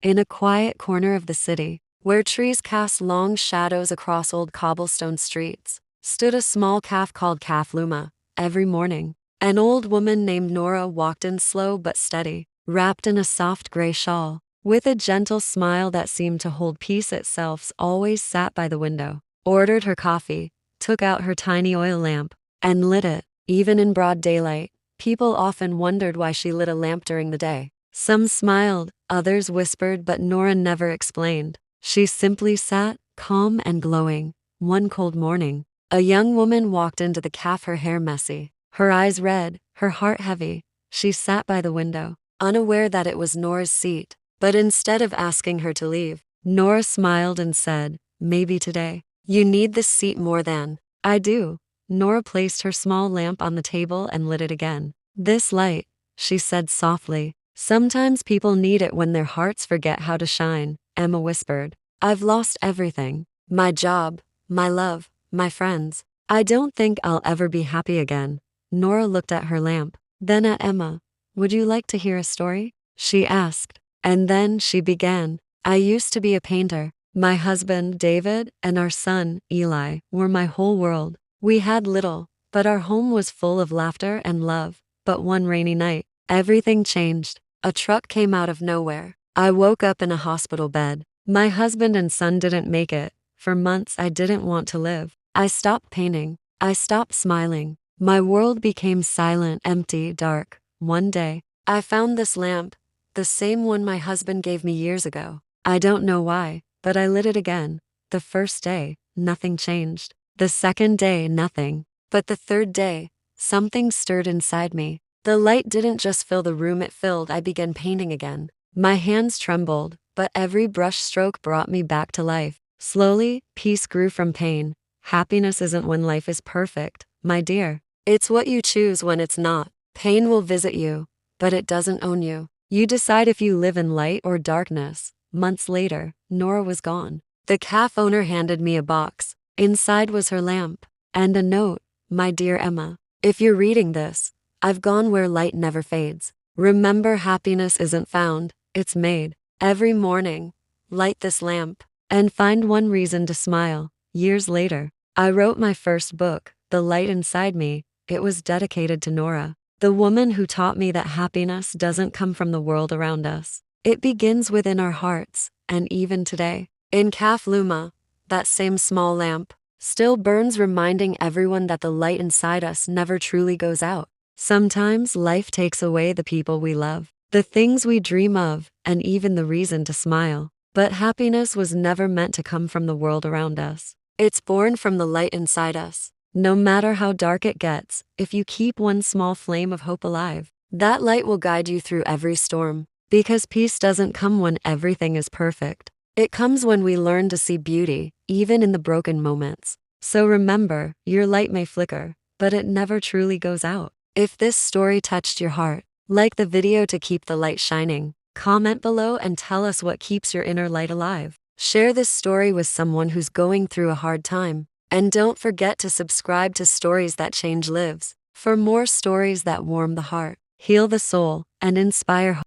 In a quiet corner of the city, where trees cast long shadows across old cobblestone streets, stood a small calf called Calf Luma. Every morning, an old woman named Nora walked in slow but steady, wrapped in a soft gray shawl, with a gentle smile that seemed to hold peace itself. Always sat by the window, ordered her coffee, took out her tiny oil lamp, and lit it, even in broad daylight. People often wondered why she lit a lamp during the day. Some smiled, others whispered, but Nora never explained. She simply sat, calm and glowing. One cold morning, a young woman walked into the cafe, her hair messy, her eyes red, her heart heavy. She sat by the window, unaware that it was Nora's seat. But instead of asking her to leave, Nora smiled and said, "Maybe today, you need this seat more than I do." Nora placed her small lamp on the table and lit it again. "This light," she said softly, "sometimes people need it when their hearts forget how to shine." Emma whispered, "I've lost everything. My job, my love, my friends. I don't think I'll ever be happy again." Nora looked at her lamp, then at Emma. "Would you like to hear a story?" she asked. And then she began. "I used to be a painter. My husband, David, and our son, Eli, were my whole world. We had little, but our home was full of laughter and love. But one rainy night, everything changed. A truck came out of nowhere. I woke up in a hospital bed. My husband and son didn't make it. For months I didn't want to live. I stopped painting. I stopped smiling. My world became silent, empty, dark. One day, I found this lamp, the same one my husband gave me years ago. I don't know why, but I lit it again. The first day, nothing changed. The second day, nothing. But the third day, something stirred inside me. The light didn't just fill the room, it filled. I began painting again. My hands trembled, but every brush stroke brought me back to life. Slowly, peace grew from pain. Happiness isn't when life is perfect, my dear. It's what you choose when it's not. Pain will visit you, but it doesn't own you. You decide if you live in light or darkness. Months later, Nora was gone. The cafe owner handed me a box. Inside was her lamp, and a note. "My dear Emma, if you're reading this, I've gone where light never fades. Remember, happiness isn't found, it's made. Every morning, light this lamp, and find one reason to smile." Years later, I wrote my first book, The Light Inside Me. It was dedicated to Nora, the woman who taught me that happiness doesn't come from the world around us. It begins within our hearts, and even today, in Calf Luma, that same small lamp still burns, reminding everyone that the light inside us never truly goes out. Sometimes life takes away the people we love, the things we dream of, and even the reason to smile. But happiness was never meant to come from the world around us. It's born from the light inside us. No matter how dark it gets, if you keep one small flame of hope alive, that light will guide you through every storm. Because peace doesn't come when everything is perfect. It comes when we learn to see beauty, even in the broken moments. So remember, your light may flicker, but it never truly goes out. If this story touched your heart, like the video to keep the light shining. Comment below and tell us what keeps your inner light alive. Share this story with someone who's going through a hard time. And don't forget to subscribe to Stories That Change Lives for more stories that warm the heart, heal the soul, and inspire hope.